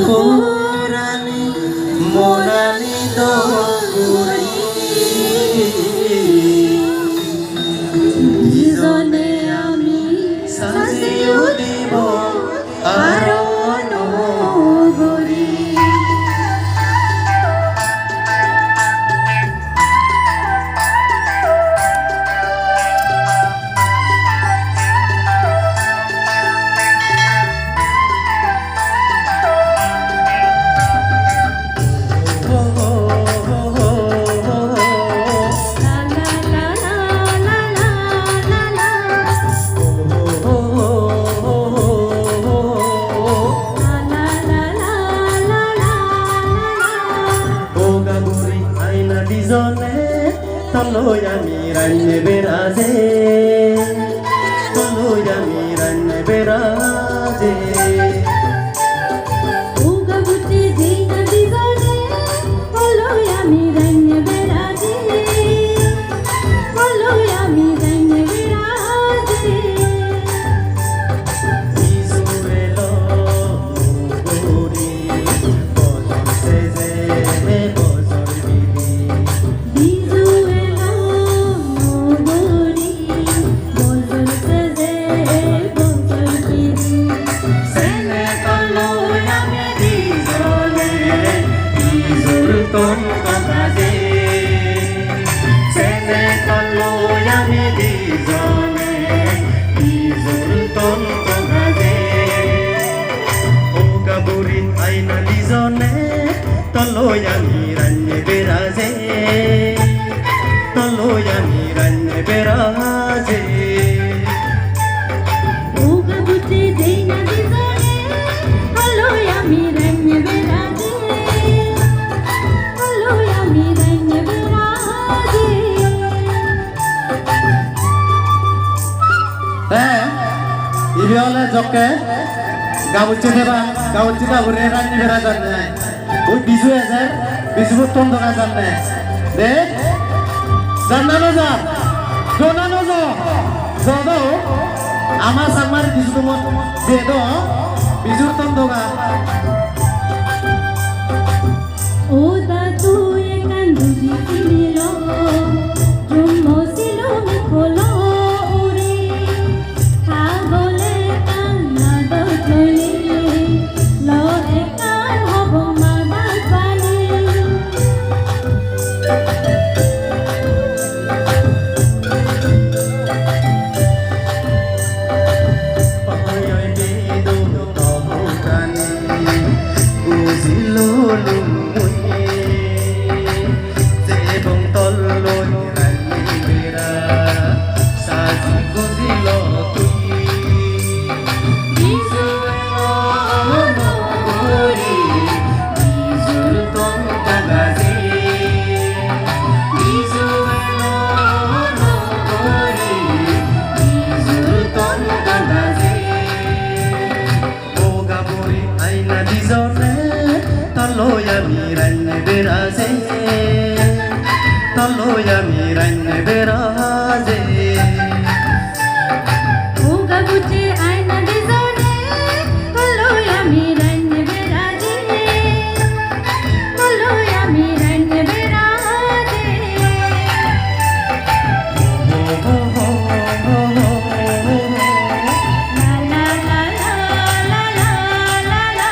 পুরানি মোরানি দগুরি দুজনে আমি সাজিও দিব আরো নগরী জনে তলৈ আমি রান্নে বেরাজে তলৈ আমি রান্নে বেরাজে উগাবুতে দেই না দিজনে তলৈ আমি রান্নে বেরাজে তলৈ আমি রান্নে বেরাজে ইজুরেলো গরি বজন সেজে তলৈ আমি রান্নে বেরাজে তলৈ আমি রান্নে বেরাজে উগাবুতে দেই না দিজনে তলৈ আমি রান্নে বেরাজে তলৈ আমি রান্নে বেরাজে ইবিওলে জকে গাউচে দেবা গাউচে দাবরে রান্নে বেরাজে ওই বিজু আছে বিজু তন্দ কা জাননে দে জানানো যা জানানো যা যাও আমার সামার বিজু তো দে দো বিজু তন্দ কা ও দাদু একান্দুরি কিনিলো জন্মছিল মিখলো উরে খাবলে কান্না দইলে ল একার হব মাদার পানি পায় বেদো তবকানি বুঝিলো লুমুই এবং তল্লই রান্নি বেরা সাজি বুঝিলো তুই তলৈ আমি রান্নে বেরাজে তলৈ আমি রান্নে বেরাজে উগাবুতে আয়না দিজনে তলৈ আমি রান্নে বেরাজে তলৈ আমি রান্নে বেরাজে লা লা লা লা লা লা লা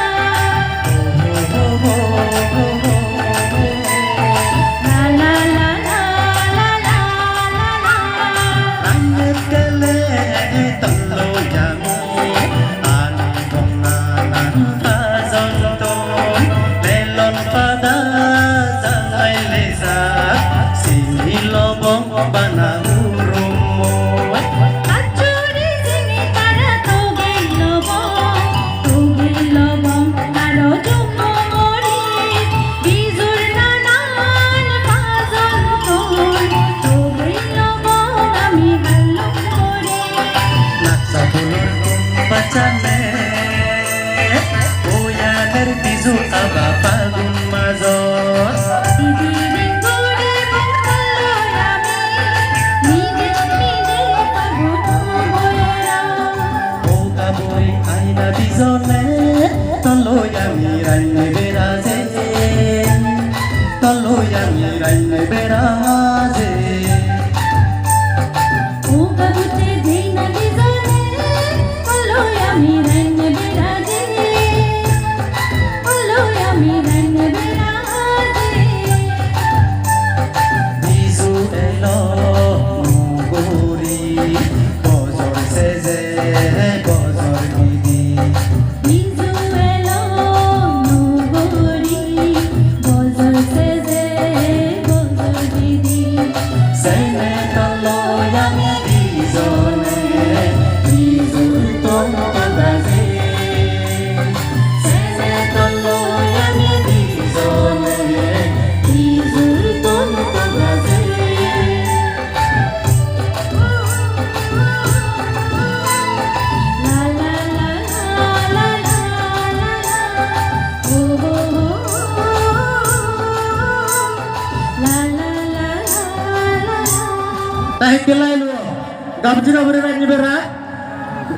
La la la la la la আমি রাইনে বেড়াজে তলো আমি রাইনে বেড়াজে ও গাবুতে দেই না বিজনে বলো আমি রাইন বেড়াজে বলো আমি রাইন বেড়াজে বিজু এলো মুগুরি বজর সেজে বজর দিদি বিজু এলো নুগরি বজর সেজে বজর দিদি সেনে তলো আমি বিজনে বিজু তোমরা বাজে সেনে তলো আমি বিজনে বিজু তোমরা বাজে লা লা লা লা লা লা ও হো হো লা লা লা লা তাই কেলাইলো গাবজি গাবরে রানি বেরা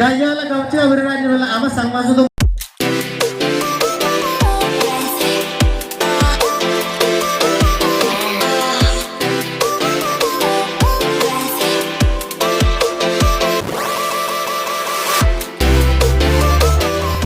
গাইয়ালা গাবজি গাবরে রানি বেলা আমার সাংমাজু